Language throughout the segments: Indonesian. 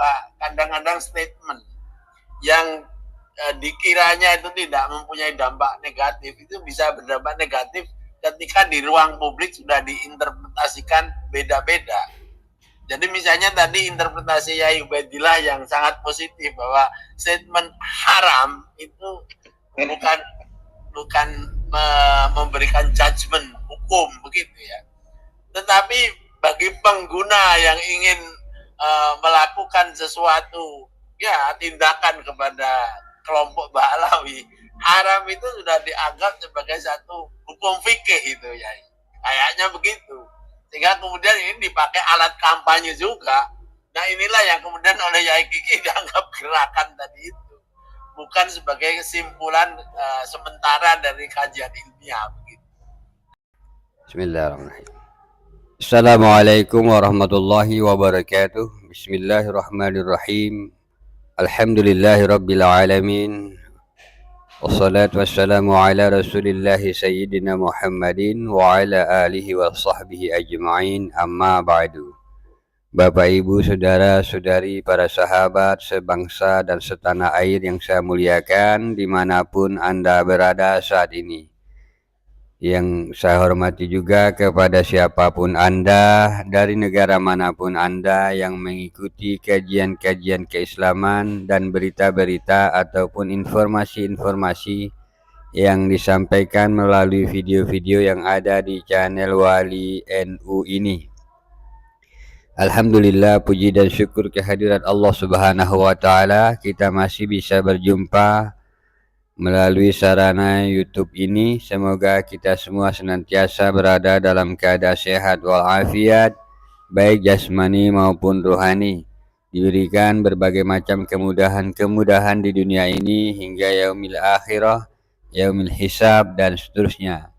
bahwa kadang-kadang statement yang dikiranya itu tidak mempunyai dampak negatif itu bisa berdampak negatif ketika di ruang publik sudah diinterpretasikan beda-beda. Jadi misalnya tadi interpretasi Yai Ubaidillah yang sangat positif bahwa statement haram itu bukan memberikan judgement hukum begitu ya. Tetapi bagi pengguna yang ingin melakukan sesuatu ya tindakan kepada kelompok Bahlawi, haram itu sudah dianggap sebagai satu hukum fikih itu ya, kayaknya begitu. Sehingga kemudian ini dipakai alat kampanye juga. Nah inilah yang kemudian oleh Yai Kiki dianggap gerakan tadi itu, bukan sebagai kesimpulan sementara dari kajian ilmiah begitu. Bismillahirrahmanirrahim. Assalamualaikum warahmatullahi wabarakatuh. Bismillahirrahmanirrahim. Alhamdulillahirabbil alamin. Wassalatu wassalamu ala Rasulillahi sayyidina Muhammadin wa ala alihi wa sahbihi ajma'in. Amma ba'du. Bapak Ibu, saudara-saudari, para sahabat sebangsa dan setanah air yang saya muliakan dimanapun Anda berada saat ini. Yang saya hormati juga kepada siapapun Anda, dari negara manapun Anda yang mengikuti kajian-kajian keislaman dan berita-berita ataupun informasi-informasi yang disampaikan melalui video-video yang ada di channel Wali NU ini. Alhamdulillah, puji dan syukur kehadirat Allah Subhanahu wa Ta'ala, kita masih bisa berjumpa melalui sarana YouTube ini. Semoga kita semua senantiasa berada dalam keadaan sehat walafiat, baik jasmani maupun rohani, diberikan berbagai macam kemudahan-kemudahan di dunia ini hingga yaumil akhirah, yaumil hisab dan seterusnya.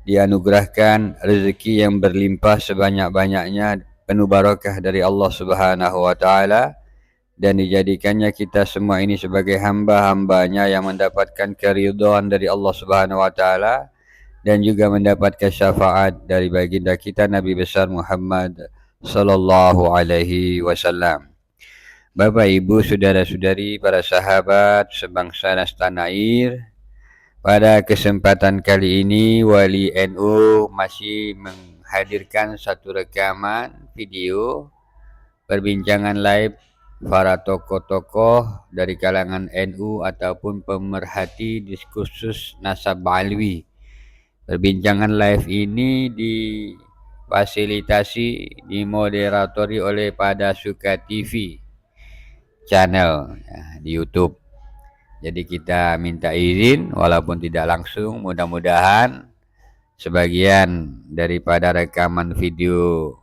Dianugerahkan rezeki yang berlimpah sebanyak-banyaknya, penuh barakah dari Allah Subhanahu wa Ta'ala, dan dijadikannya kita semua ini sebagai hamba-hambanya yang mendapatkan keridhaan dari Allah Subhanahu wa Ta'ala, dan juga mendapatkan syafaat dari baginda kita Nabi besar Muhammad sallallahu alaihi wasallam. Bapak Ibu, saudara-saudari, para sahabat sebangsa dan setanah air, pada kesempatan kali ini Wali NU masih menghadirkan satu rekaman video perbincangan live para tokoh-tokoh dari kalangan NU ataupun pemerhati diskursus nasab Bahlawi. Perbincangan live ini difasilitasi, dimoderatori oleh Pada Suka TV channel ya, di YouTube. Jadi kita minta izin walaupun tidak langsung, mudah-mudahan sebagian daripada rekaman video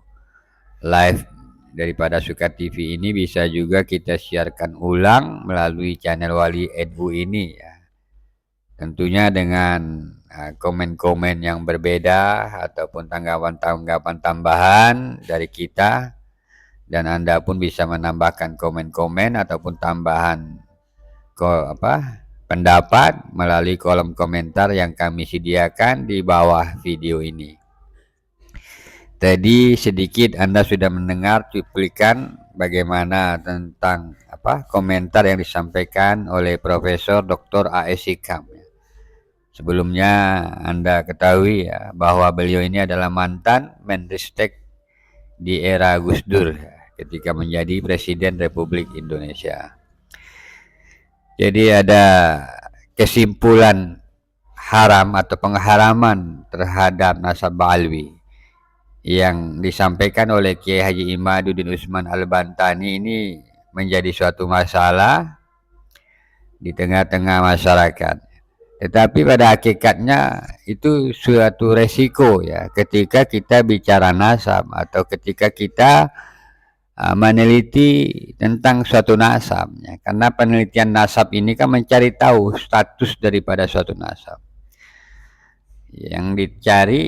live daripada Suka TV ini bisa juga kita siarkan ulang melalui channel Wali NU ini ya. Tentunya dengan komen-komen yang berbeda ataupun tanggapan-tanggapan tambahan dari kita, dan Anda pun bisa menambahkan komen-komen ataupun tambahan pendapat melalui kolom komentar yang kami sediakan di bawah video ini. Tadi sedikit Anda sudah mendengar cuplikan bagaimana tentang komentar yang disampaikan oleh Profesor Dr. A.S. Hikam. Sebelumnya Anda ketahui ya, bahwa beliau ini adalah mantan Menristek di era Gus Dur ketika menjadi Presiden Republik Indonesia. Jadi ada kesimpulan haram atau pengharaman terhadap nasab Bahlawi yang disampaikan oleh Kiai Haji Imaduddin Utsman Al-Bantani ini menjadi suatu masalah di tengah-tengah masyarakat. Tetapi pada hakikatnya itu suatu resiko ya, ketika kita bicara nasab atau ketika kita meneliti tentang suatu nasab ya. Karena penelitian nasab ini kan mencari tahu status daripada suatu nasab. Yang dicari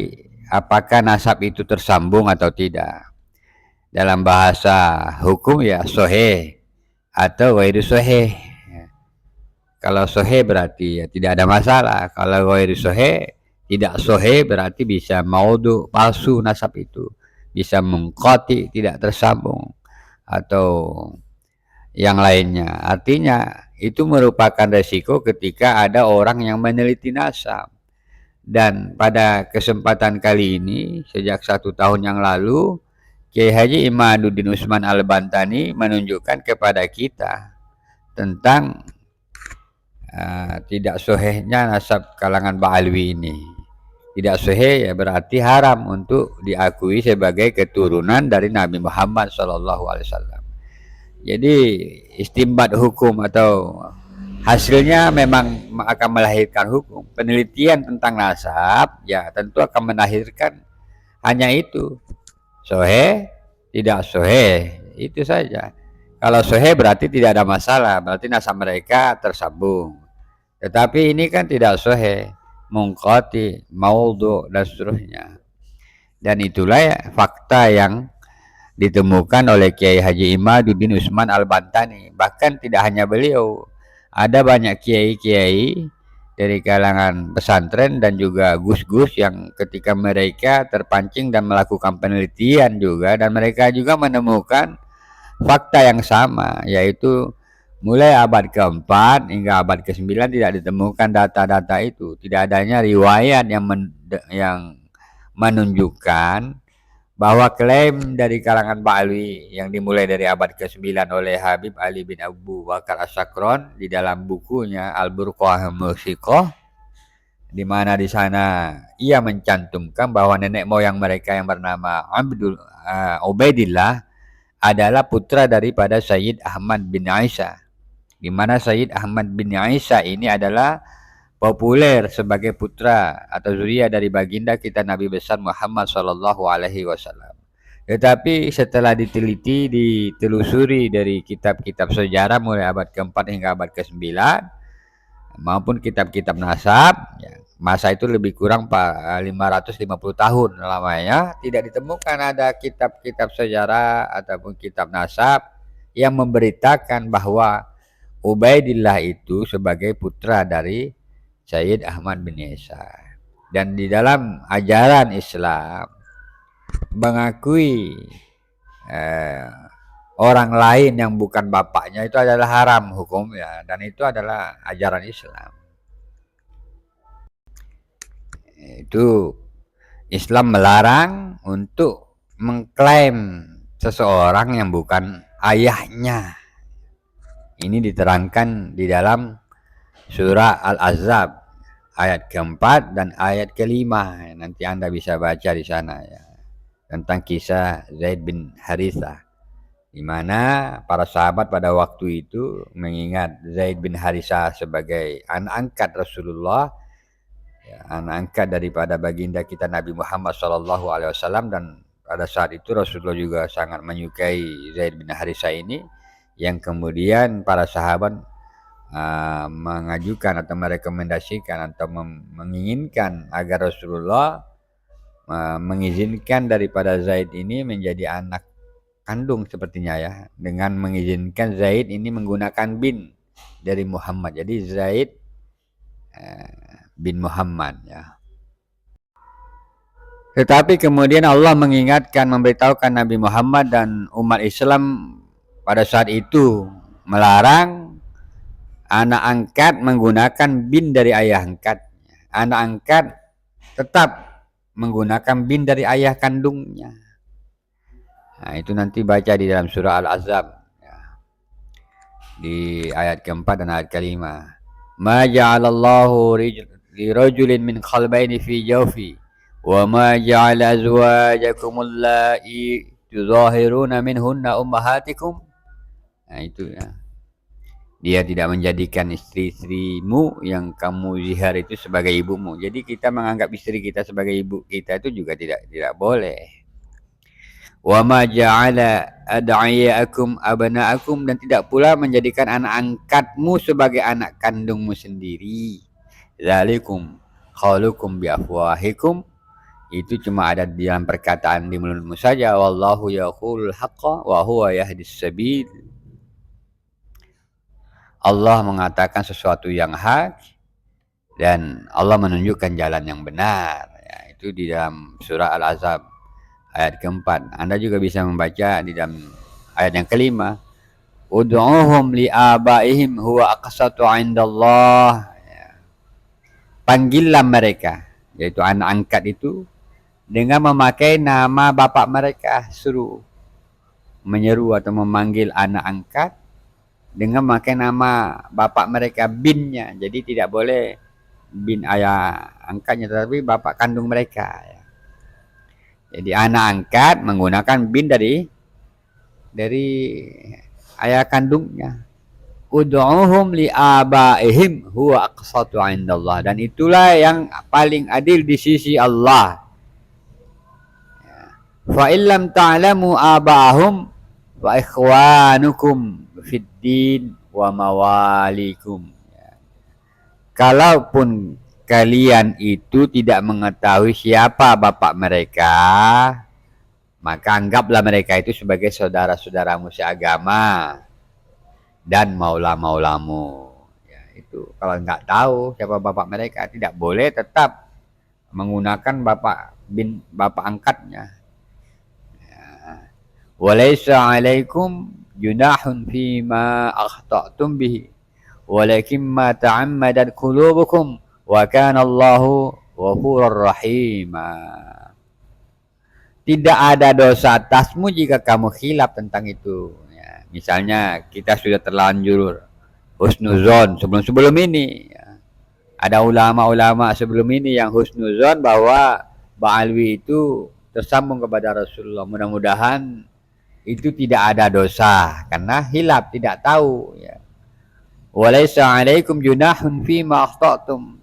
apakah nasab itu tersambung atau tidak. Dalam bahasa hukum ya sahih atau ghairu sahih. Kalau sahih berarti ya tidak ada masalah. Kalau ghairu sahih, tidak sahih berarti bisa maudhu, palsu nasab itu. Bisa mengqati, tidak tersambung. Atau yang lainnya. Artinya itu merupakan resiko ketika ada orang yang meneliti nasab. Dan pada kesempatan kali ini, sejak 1 tahun yang lalu, Kiai Haji Imaduddin Usman Al-Bantani menunjukkan kepada kita tentang tidak sahihnya nasab kalangan Ba'alwi ini. Tidak sahih ya berarti haram untuk diakui sebagai keturunan dari Nabi Muhammad SAW. Jadi istimbat hukum atau hasilnya memang akan melahirkan hukum. Penelitian tentang nasab ya tentu akan melahirkan hanya itu. Sahih, tidak sahih, itu saja. Kalau sahih berarti tidak ada masalah, berarti nasab mereka tersambung. Tetapi ini kan tidak sahih, munqati, maudhu dan seterusnya. Dan itulah ya, fakta yang ditemukan oleh Kiai Haji Imaduddin Usman Al-Bantani. Bahkan tidak hanya beliau, ada banyak kiai-kiai dari kalangan pesantren dan juga gus-gus yang ketika mereka terpancing dan melakukan penelitian juga, dan mereka juga menemukan fakta yang sama, yaitu mulai abad keempat hingga abad ke-9 tidak ditemukan data-data itu. Tidak adanya riwayat yang menunjukkan bahwa klaim dari kalangan Ba'alwi yang dimulai dari abad ke-9 oleh Habib Ali bin Abu Bakar As-Sakron di dalam bukunya Al-Burqah Musiqah, di mana di sana ia mencantumkan bahwa nenek moyang mereka yang bernama Ubaidillah adalah putra daripada Sayyid Ahmad bin Aisyah, di mana Sayyid Ahmad bin Aisyah ini adalah populer sebagai putra atau zuriat dari baginda kita Nabi besar Muhammad SAW. Tetapi setelah ditelusuri dari kitab-kitab sejarah mulai abad ke-4 hingga abad ke-9 maupun kitab-kitab nasab, ya, masa itu lebih kurang 550 tahun lamanya, tidak ditemukan ada kitab-kitab sejarah ataupun kitab nasab yang memberitakan bahwa Ubaidillah itu sebagai putra dari Sayyid Ahmad bin Aisyah. Dan di dalam ajaran Islam mengakui orang lain yang bukan bapaknya itu adalah haram hukumnya, dan itu adalah ajaran Islam. Itu Islam melarang untuk mengklaim seseorang yang bukan ayahnya. Ini diterangkan di dalam surah Al-Ahzab ayat ke-4 dan ayat ke-5. Nanti Anda bisa baca di sana ya, tentang kisah Zaid bin Harithah, di mana para sahabat pada waktu itu mengingat Zaid bin Harithah sebagai anak angkat Rasulullah, ya, anak angkat daripada baginda kita Nabi Muhammad SAW, dan pada saat itu Rasulullah juga sangat menyukai Zaid bin Harithah ini, yang kemudian para sahabat mengajukan atau merekomendasikan atau menginginkan agar Rasulullah mengizinkan daripada Zaid ini menjadi anak kandung sepertinya ya, dengan mengizinkan Zaid ini menggunakan bin dari Muhammad, jadi Zaid bin Muhammad ya. Tetapi kemudian Allah mengingatkan, memberitahukan Nabi Muhammad dan umat Islam pada saat itu melarang anak angkat menggunakan bin dari ayah angkat. Anak angkat tetap menggunakan bin dari ayah kandungnya. Nah, itu nanti baca di dalam surah Al-Ahzab ya, di ayat ke-4 dan ayat ke-5. Ma ja'alallahu li rajulin min qalbayni fi jawfi wa ma ja'ala azwajakum allati tuzahiruna minhunna ummahatikum. Nah, itu ya. Dia tidak menjadikan istri-istrimu yang kamu zihar itu sebagai ibumu. Jadi kita menganggap istri kita sebagai ibu kita itu juga tidak boleh. Wa ma ja'ala ad'iyaakum abna'akum, dan tidak pula menjadikan anak angkatmu sebagai anak kandungmu sendiri. Zalikum qaulukum bi afwahikum, itu cuma ada di dalam perkataan di mulutmu saja. Wallahu yaqulul haqqa wa huwa yahdis sabil. Allah mengatakan sesuatu yang hak dan Allah menunjukkan jalan yang benar ya, itu di dalam surah Al-Ahzab ayat ke-4. Anda juga bisa membaca di dalam ayat yang ke-5. ud'uhum li'abaihim huwa aqsatu 'indallah. Panggillah mereka, yaitu anak angkat itu, dengan memakai nama bapak mereka. Suruh menyeru atau memanggil anak angkat dengan memakai nama bapak mereka, binnya. Jadi tidak boleh bin ayah angkatnya, tetapi bapak kandung mereka. Jadi anak angkat menggunakan bin dari ayah kandungnya. Ud'uhum li'abaihim huwa aqsatu 'indallah, dan itulah yang paling adil di sisi Allah. Fa illam ta'lamu aba'ahum wa ikhwanukum fid din wa mawalikum. Kalaupun kalian itu tidak mengetahui siapa bapak mereka, maka anggaplah mereka itu sebagai saudara-saudaramu seagama dan maula-maulamu. Ya, itu kalau nggak tahu siapa bapak mereka, tidak boleh tetap menggunakan bapak angkatnya. Ya. Walaysa 'alaikum junahun fima akhta'tum bihi walakin ma ta'ammadat qulubukum wa kana Allahu ghafurur rahim. Tidak ada dosa atasmu jika kamu khilaf tentang itu. Ya, misalnya kita sudah terlanjur husnuzon sebelum ini. Ya. Ada ulama-ulama sebelum ini yang husnuzon bahwa Ba'alwi itu tersambung kepada Rasulullah. Mudah-mudahan itu tidak ada dosa karena hilaf, tidak tahu. Ya. Walaysa 'alaikum junahun fima akhta'tum.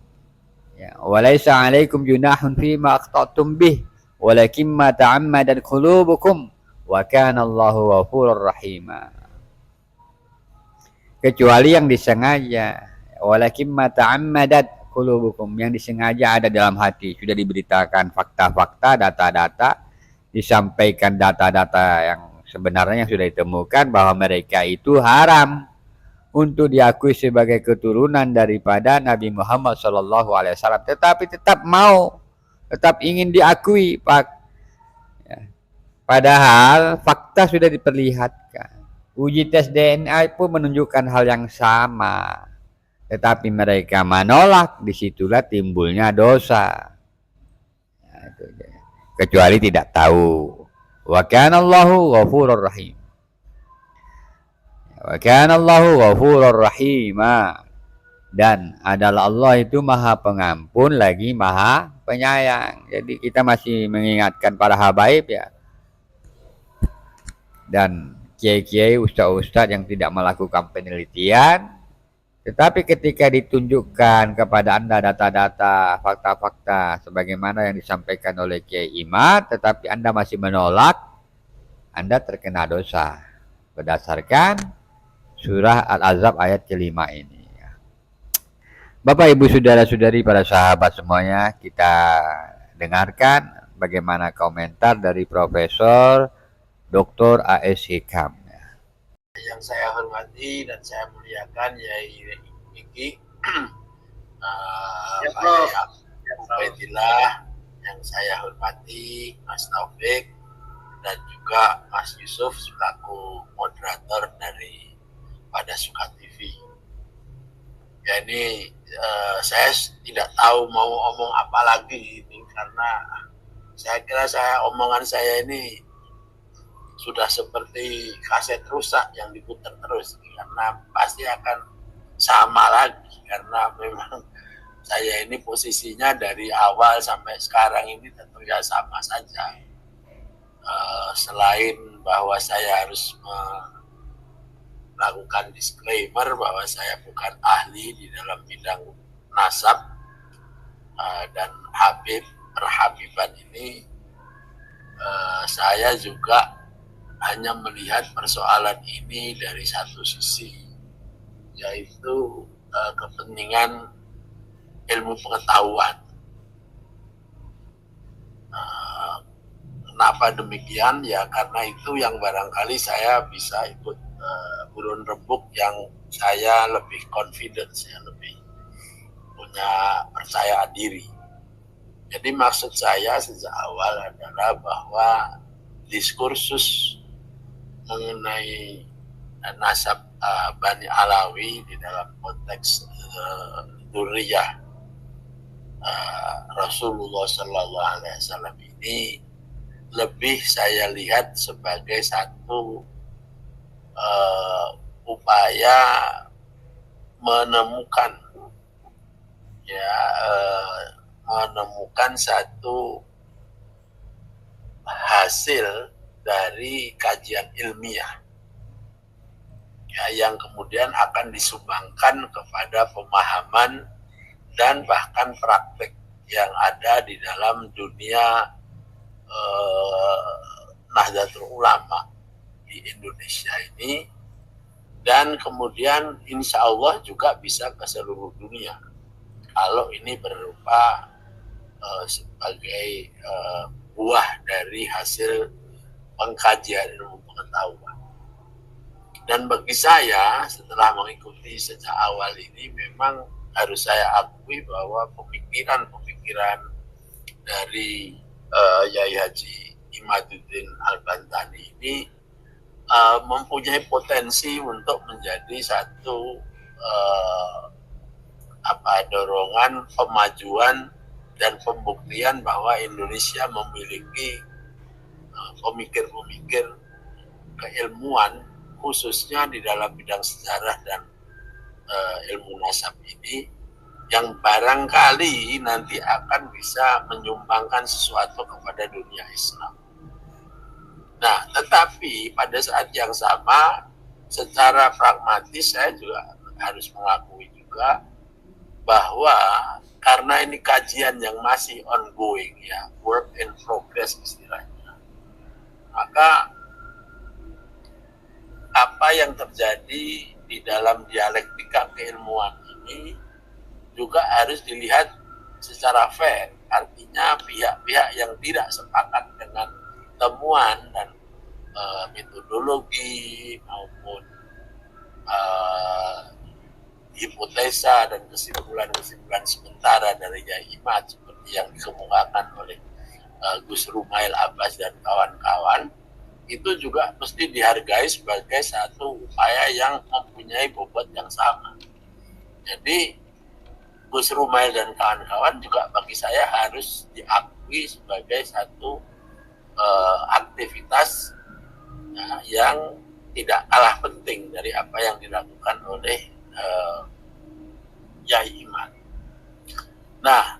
Ya, walaysa 'alaikum junahun fima akhta'tum bih walakin ma ta'ammadat qulubukum wa kana Allahu ghafurur rahim. Kecuali yang disengaja. Walakin ma ta'ammadat qulubukum, yang disengaja ada dalam hati, sudah diberitakan fakta-fakta, data-data, disampaikan data-data yang sebenarnya yang sudah ditemukan bahwa mereka itu haram untuk diakui sebagai keturunan daripada Nabi Muhammad SAW, tetapi tetap ingin diakui, Pak. Ya. Padahal fakta sudah diperlihatkan. Uji tes DNA pun menunjukkan hal yang sama. Tetapi mereka menolak, disitulah timbulnya dosa. Ya, itu. Kecuali tidak tahu. Wa kana Allahu ghafurur rahim. Wa kana Allahu ghafurur rahim. Dan adalah Allah itu maha pengampun lagi maha penyayang. Jadi kita masih mengingatkan para habaib ya. Dan kiai-kiai, ustaz-ustaz yang tidak melakukan penelitian, tetapi ketika ditunjukkan kepada Anda data-data, fakta-fakta sebagaimana yang disampaikan oleh Kiai Imad, tetapi Anda masih menolak, Anda terkena dosa berdasarkan surah Al-Ahzab ayat kelima ini. Bapak, Ibu, Saudara-saudari, para sahabat semuanya, kita dengarkan bagaimana komentar dari Profesor Dr. A.S. Hikam. Yang saya hormati dan saya muliakan Yai Iki, Pak Ubaidillah, yang saya hormati Mas Taufik, dan juga Mas Yusuf selaku moderator dari Pada Suka TV. Ya, ini saya tidak tahu mau omong apa lagi ini, karena saya kira omongan saya ini sudah seperti kaset rusak yang diputar terus, karena pasti akan sama lagi, karena memang saya ini posisinya dari awal sampai sekarang ini tentu ya sama saja. Selain bahwa saya harus melakukan disclaimer bahwa saya bukan ahli di dalam bidang nasab dan perhabiban ini, saya juga hanya melihat persoalan ini dari satu sisi, yaitu kepentingan ilmu pengetahuan. Kenapa demikian? Ya karena itu yang barangkali saya bisa ikut urun rembuk yang saya lebih confident, saya lebih punya percaya diri. Jadi maksud saya sejak awal adalah bahwa diskursus mengenai nasab Bani Alawi di dalam konteks dzurriyyah Rasulullah Sallallahu Alaihi Wasallam ini lebih saya lihat sebagai satu upaya menemukan satu hasil dari kajian ilmiah ya, yang kemudian akan disumbangkan kepada pemahaman dan bahkan praktek yang ada di dalam dunia Nahdlatul Ulama di Indonesia ini, dan kemudian insya Allah juga bisa ke seluruh dunia kalau ini berupa sebagai buah dari hasil pengkajian ilmu pengetahuan. Dan bagi saya setelah mengikuti sejak awal ini, memang harus saya akui bahwa pemikiran dari Yai Haji Imaduddin Al-Bantani ini mempunyai potensi untuk menjadi satu dorongan pemajuan dan pembuktian bahwa Indonesia memiliki pemikir-pemikir keilmuan khususnya di dalam bidang sejarah dan ilmu nasab ini, yang barangkali nanti akan bisa menyumbangkan sesuatu kepada dunia Islam. Nah, tetapi pada saat yang sama, secara pragmatis saya juga harus mengakui juga bahwa karena ini kajian yang masih ongoing ya, work in progress istilahnya, maka apa yang terjadi di dalam dialektika keilmuan ini juga harus dilihat secara fair. Artinya pihak-pihak yang tidak sepakat dengan temuan dan metodologi maupun hipotesa dan kesimpulan-kesimpulan sementara dari Yai Imad seperti yang dikemukakan oleh Gus Rumail Abbas dan kawan-kawan, itu juga mesti dihargai sebagai satu upaya yang mempunyai bobot yang sama. Jadi Gus Rumail dan kawan-kawan juga bagi saya harus diakui sebagai satu aktivitas yang tidak kalah penting dari apa yang dilakukan oleh Yai Imad. Nah,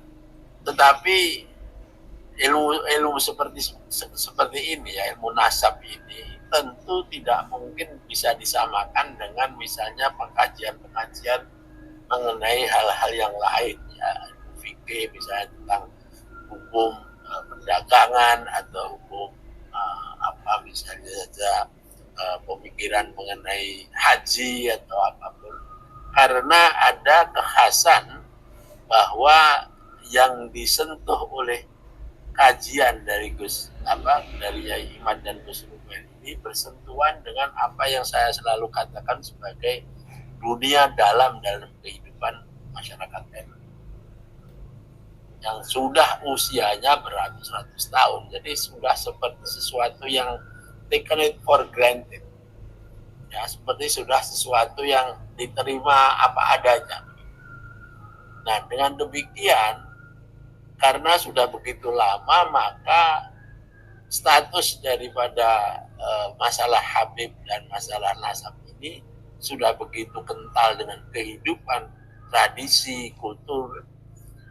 tetapi ilmu seperti ini ya, ilmu nasab ini tentu tidak mungkin bisa disamakan dengan misalnya pengkajian-pengkajian mengenai hal-hal yang lain ya, fikih misalnya tentang hukum perdagangan atau hukum misalnya saja pemikiran mengenai haji atau apapun, karena ada kekhasan bahwa yang disentuh oleh kajian dari dari Yai Imad dan Gus Rumail ini bersentuhan dengan apa yang saya selalu katakan sebagai dunia dalam kehidupan masyarakat NU yang sudah usianya beratus-ratus tahun. Jadi sudah seperti sesuatu yang taken it for granted ya, seperti sudah sesuatu yang diterima apa adanya. Nah, dengan demikian, karena sudah begitu lama, maka status daripada masalah Habib dan masalah nasab ini sudah begitu kental dengan kehidupan, tradisi, kultur,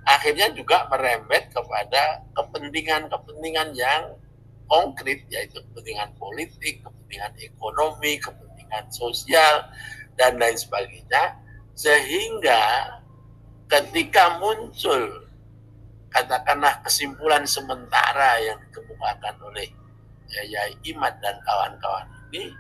akhirnya juga merembet kepada kepentingan-kepentingan yang konkret, yaitu kepentingan politik, kepentingan ekonomi, kepentingan sosial, dan lain sebagainya, sehingga ketika muncul katakanlah kesimpulan sementara yang dikemukakan oleh Yai Imad dan kawan-kawan ini,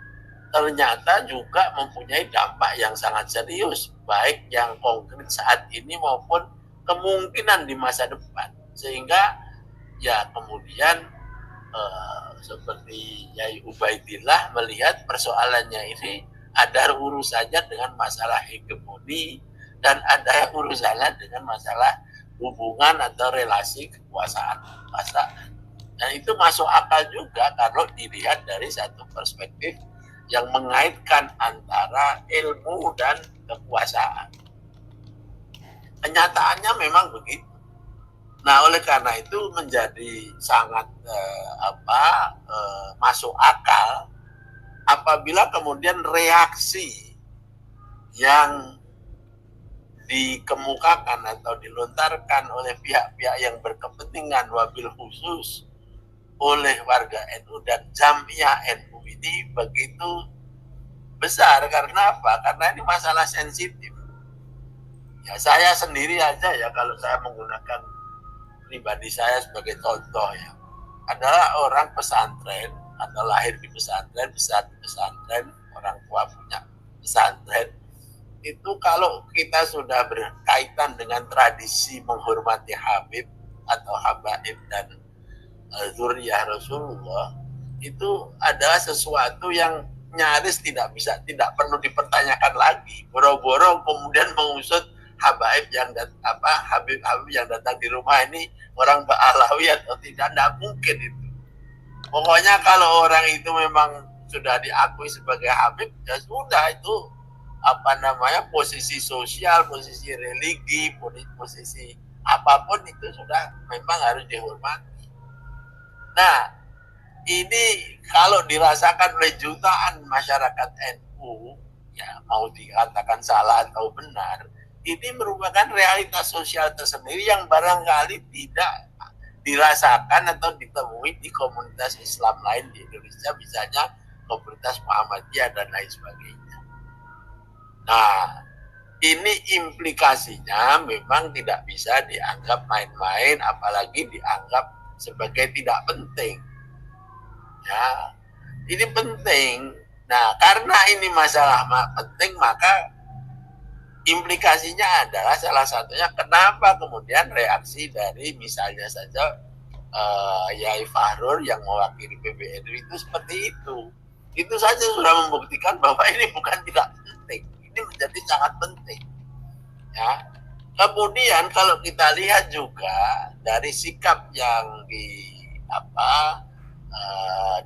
ternyata juga mempunyai dampak yang sangat serius, baik yang konkret saat ini maupun kemungkinan di masa depan. Sehingga ya kemudian seperti Yai Ubaidillah melihat persoalannya ini ada urusannya dengan masalah hegemoni dan ada urusannya dengan masalah hubungan atau relasi kekuasaan. Dan itu masuk akal juga kalau dilihat dari satu perspektif yang mengaitkan antara ilmu dan kekuasaan. Kenyataannya memang begitu. Nah, oleh karena itu menjadi sangat masuk akal apabila kemudian reaksi yang dikemukakan atau dilontarkan oleh pihak-pihak yang berkepentingan, wabil khusus oleh warga NU dan Jamiah NU ini begitu besar. Karena apa? Karena ini masalah sensitif. Ya, saya sendiri aja ya, kalau saya menggunakan pribadi saya sebagai contoh ya, adalah orang pesantren atau lahir di pesantren, besar di pesantren, orang tua punya pesantren. Itu kalau kita sudah berkaitan dengan tradisi menghormati Habib atau Habaib dan Zuriyah Rasulullah, itu adalah sesuatu yang nyaris tidak perlu dipertanyakan lagi. Boro-boro kemudian mengusut Habaib yang Habib yang datang di rumah ini orang Ba'alawi atau tidak mungkin itu. Pokoknya kalau orang itu memang sudah diakui sebagai Habib, ya sudah, itu posisi sosial, posisi religi, posisi apapun itu sudah memang harus dihormati. Nah, ini kalau dirasakan oleh jutaan masyarakat NU, ya mau dikatakan salah atau benar, ini merupakan realitas sosial tersendiri yang barangkali tidak dirasakan atau ditemui di komunitas Islam lain di Indonesia, misalnya komunitas Muhammadiyah dan lain sebagainya. Nah, ini implikasinya memang tidak bisa dianggap main-main, apalagi dianggap sebagai tidak penting. Ya, ini penting. Nah, karena ini masalah penting, maka implikasinya adalah salah satunya kenapa kemudian reaksi dari misalnya saja Yai Fahrur yang mewakili PBNU itu seperti itu. Itu saja sudah membuktikan bahwa ini bukan tidak penting, ini menjadi sangat penting. Ya. Kemudian kalau kita lihat juga dari sikap yang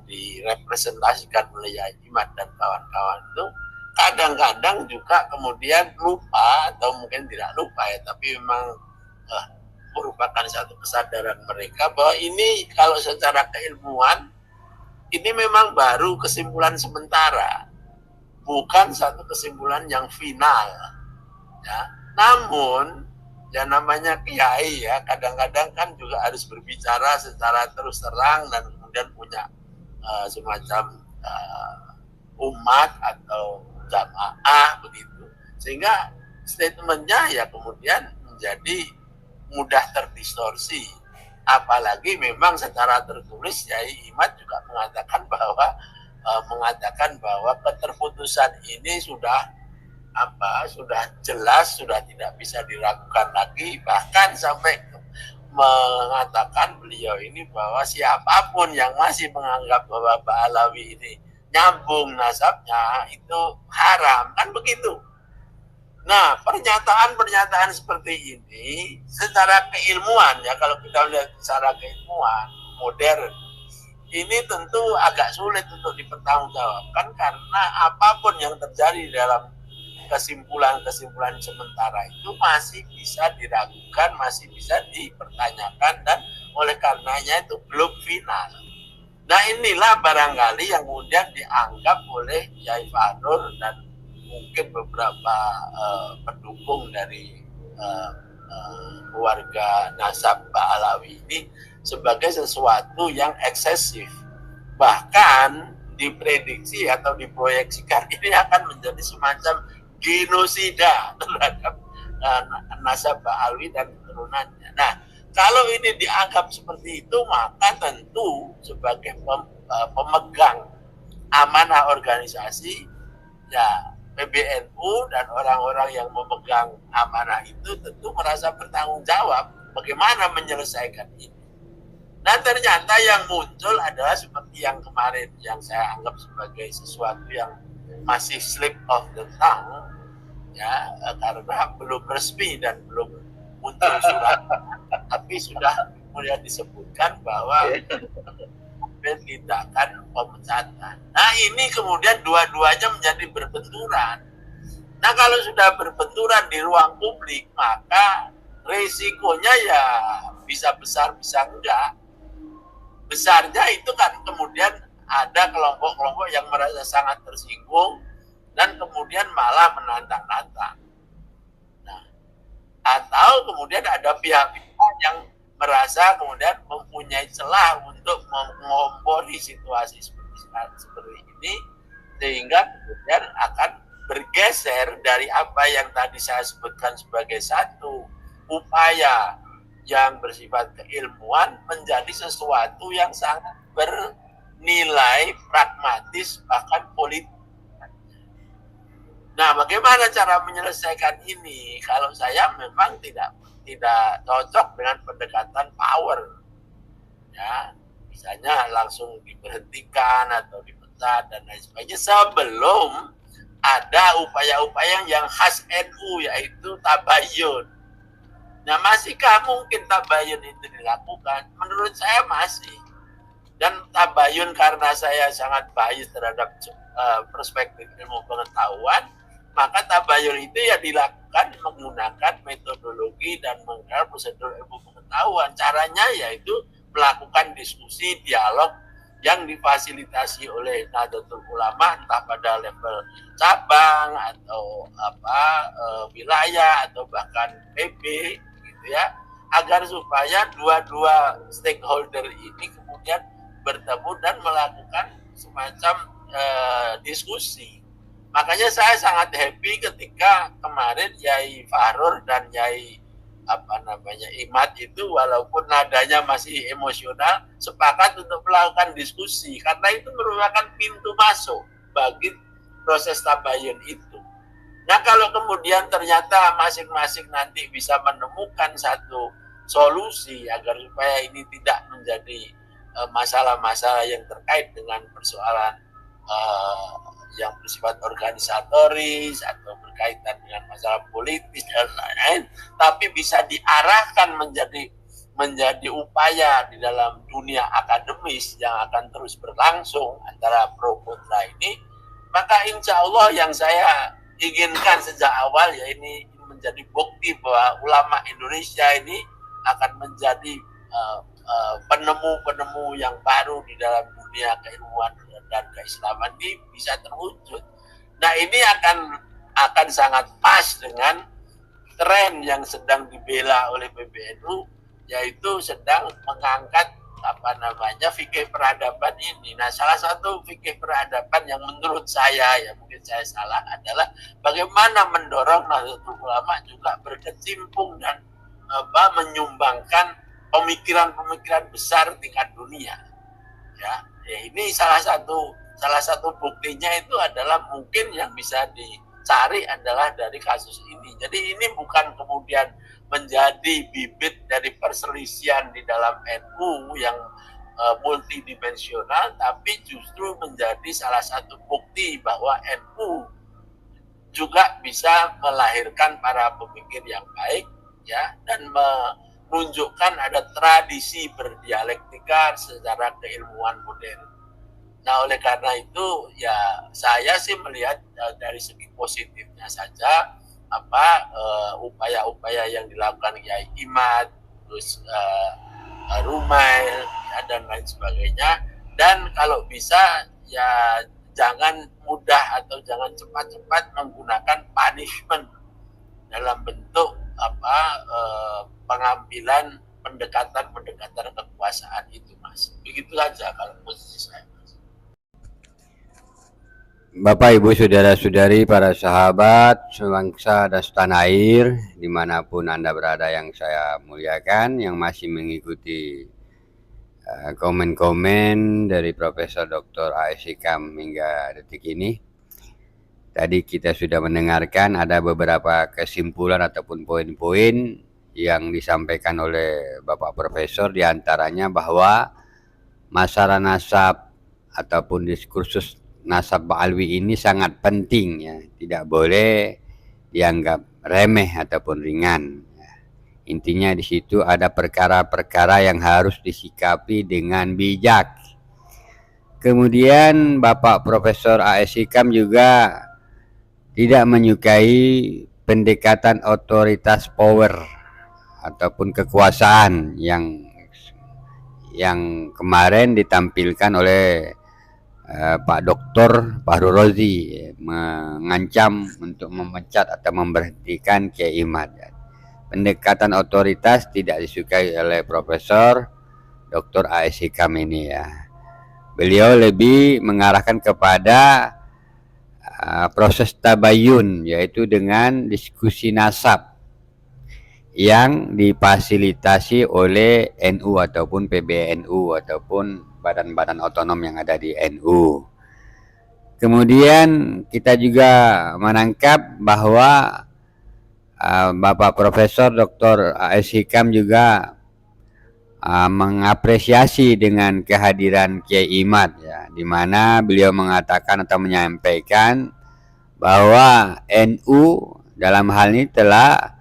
direpresentasikan oleh Yai Imad dan kawan-kawan itu, kadang-kadang juga kemudian lupa, atau mungkin tidak lupa ya, tapi memang merupakan satu kesadaran mereka bahwa ini kalau secara keilmuan ini memang baru kesimpulan sementara, bukan satu kesimpulan yang final. Ya. Namun ya namanya kiai ya, kadang-kadang kan juga harus berbicara secara terus terang dan kemudian punya semacam umat atau jamaah begitu, sehingga statementnya ya kemudian menjadi mudah terdistorsi. Apalagi memang secara tertulis Yai Imad juga mengatakan bahwa keterputusan ini sudah jelas, sudah tidak bisa diragukan lagi, bahkan sampai mengatakan beliau ini bahwa siapapun yang masih menganggap bahwa Ba'alawi ini nyambung nasabnya itu haram, kan begitu. Nah, pernyataan-pernyataan seperti ini secara keilmuan ya, kalau kita lihat secara keilmuan modern, ini tentu agak sulit untuk dipertanggungjawabkan, karena apapun yang terjadi dalam kesimpulan-kesimpulan sementara itu masih bisa diragukan, masih bisa dipertanyakan, dan oleh karenanya itu belum final. Nah, inilah barangkali yang kemudian dianggap oleh Yai Fahrur dan mungkin beberapa pendukung dari keluarga nasab Ba'alawi ini sebagai sesuatu yang eksesif. Bahkan diprediksi atau diproyeksikan ini akan menjadi semacam genosida terhadap nasab Ba'alawi dan keturunannya. Nah, kalau ini dianggap seperti itu, maka tentu sebagai pemegang amanah organisasi ya, PBNU dan orang-orang yang memegang amanah itu tentu merasa bertanggung jawab bagaimana menyelesaikan ini. Nah, ternyata yang muncul adalah seperti yang kemarin, yang saya anggap sebagai sesuatu yang masih slip of the tongue ya, karena belum resmi dan belum muncul surat, tapi sudah kemudian disebutkan bahwa mengambil tindakan pemecatan. Nah ini kemudian dua-duanya menjadi berbenturan. Nah kalau sudah berbenturan di ruang publik, maka resikonya ya bisa besar bisa enggak. Besarnya itu kan kemudian ada kelompok-kelompok yang merasa sangat tersinggung dan kemudian malah menantang-nantang. Nah, atau kemudian ada pihak-pihak yang merasa kemudian mempunyai celah untuk mengompori situasi seperti ini, sehingga kemudian akan bergeser dari apa yang tadi saya sebutkan sebagai satu upaya yang bersifat keilmuan menjadi sesuatu yang sangat bernilai pragmatis bahkan politik. Nah, bagaimana cara menyelesaikan ini? Kalau saya memang tidak cocok dengan pendekatan power. Ya, misalnya langsung diberhentikan atau dipecat dan lain sebagainya sebelum ada upaya-upaya yang khas NU yaitu tabayun. Nah, masihkah mungkin tabayun itu dilakukan? Menurut saya masih. Dan tabayun karena saya sangat bias terhadap perspektif ilmu pengetahuan, maka tabayun itu ya dilakukan menggunakan metodologi dan menggunakan prosedur ilmu pengetahuan. Caranya yaitu melakukan diskusi, dialog yang difasilitasi oleh Nahdlatul Ulama entah pada level cabang atau wilayah atau bahkan PB gitu ya, agar supaya dua-dua stakeholder ini kemudian bertemu dan melakukan semacam diskusi. Makanya saya sangat happy ketika kemarin Yai Fahrur dan Yai Imad itu walaupun nadanya masih emosional sepakat untuk melakukan diskusi karena itu merupakan pintu masuk bagi proses tabayun itu. Nah kalau kemudian ternyata masing-masing nanti bisa menemukan satu solusi agar supaya ini tidak menjadi masalah-masalah yang terkait dengan persoalan yang bersifat organisatoris atau berkaitan dengan masalah politis dan lain-lain, tapi bisa diarahkan menjadi upaya di dalam dunia akademis yang akan terus berlangsung antara pro kontra ini, maka insya Allah yang saya inginkan sejak awal ya ini menjadi bukti bahwa ulama Indonesia ini akan menjadi penemu-penemu yang baru di dalam dunia keilmuan dan keislaman ini bisa terwujud. Nah ini akan sangat pas dengan tren yang sedang dibela oleh PBNU, yaitu sedang mengangkat fikih peradaban ini. Nah salah satu fikih peradaban yang menurut saya ya mungkin saya salah adalah bagaimana mendorong Nahdlatul Ulama juga berkecimpung dan menyumbangkan pemikiran-pemikiran besar tingkat dunia. Ya ini salah satu buktinya itu adalah mungkin yang bisa dicari adalah dari kasus ini. Jadi ini bukan kemudian menjadi bibit dari perselisihan di dalam NU yang multidimensional, tapi justru menjadi salah satu bukti bahwa NU juga bisa melahirkan para pemikir yang baik ya dan menunjukkan ada tradisi berdialektika secara keilmuan modern. Nah oleh karena itu ya saya sih melihat dari segi positifnya saja upaya-upaya yang dilakukan Yai Imad, terus Rumail ya, dan lain sebagainya. Dan kalau bisa ya jangan mudah atau jangan cepat-cepat menggunakan punishment dalam bentuk pengambilan pendekatan kekuasaan itu, Mas. Begitu saja kalau posisi saya, Mas. Bapak, Ibu, Saudara-saudari, para sahabat sebangsa dan setanah air, dimanapun Anda berada yang saya muliakan, yang masih mengikuti komen-komen dari Profesor Dr. A.S. Hikam hingga detik ini. Tadi kita sudah mendengarkan ada beberapa kesimpulan ataupun poin-poin yang disampaikan oleh Bapak Profesor, diantaranya bahwa masalah nasab ataupun diskursus nasab ba'alwi ini sangat penting ya, tidak boleh dianggap remeh ataupun ringan. Intinya di situ ada perkara-perkara yang harus disikapi dengan bijak Kemudian Bapak Profesor A.S. Hikam juga tidak menyukai pendekatan otoritas power ataupun kekuasaan yang kemarin ditampilkan oleh Pak Dr. Fahru Rozi, mengancam untuk memecat atau memberhentikan Kiai Imad. Pendekatan otoritas tidak disukai oleh Profesor Dr. A.S. Hikam ini ya. Beliau lebih mengarahkan kepada proses tabayun, yaitu dengan diskusi nasab yang difasilitasi oleh NU ataupun PBNU ataupun badan-badan otonom yang ada di NU. Kemudian kita juga menangkap bahwa Bapak Profesor Dr. A.S. Hikam juga mengapresiasi dengan kehadiran Kiai Imad ya, di mana beliau mengatakan atau menyampaikan bahwa NU dalam hal ini telah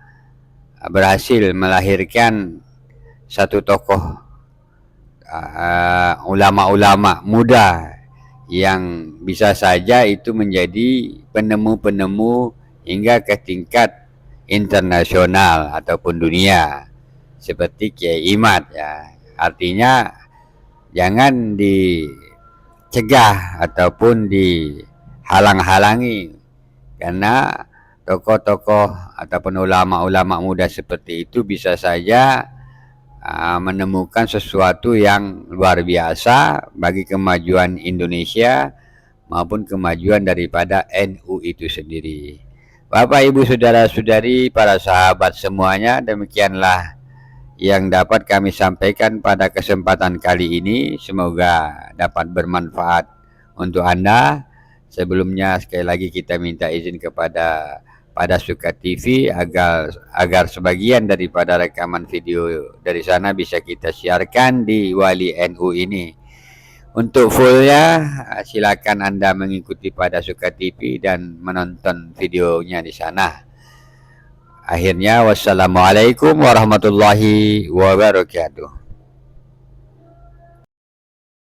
berhasil melahirkan satu tokoh ulama-ulama muda yang bisa saja itu menjadi penemu-penemu hingga ke tingkat internasional ataupun dunia seperti Kiai Imad ya. Artinya jangan dicegah ataupun dihalang-halangi, karena tokoh-tokoh ataupun ulama-ulama muda seperti itu bisa saja menemukan sesuatu yang luar biasa bagi kemajuan Indonesia maupun kemajuan daripada NU itu sendiri. Bapak, Ibu, saudara-saudari, para sahabat semuanya, demikianlah yang dapat kami sampaikan pada kesempatan kali ini. Semoga dapat bermanfaat untuk Anda. Sebelumnya sekali lagi kita minta izin kepada Suka TV agar sebagian daripada rekaman video dari sana bisa kita siarkan di Wali NU ini. Untuk fullnya silakan Anda mengikuti pada Suka TV dan menonton videonya di sana. Akhirnya, wassalamualaikum warahmatullahi wabarakatuh.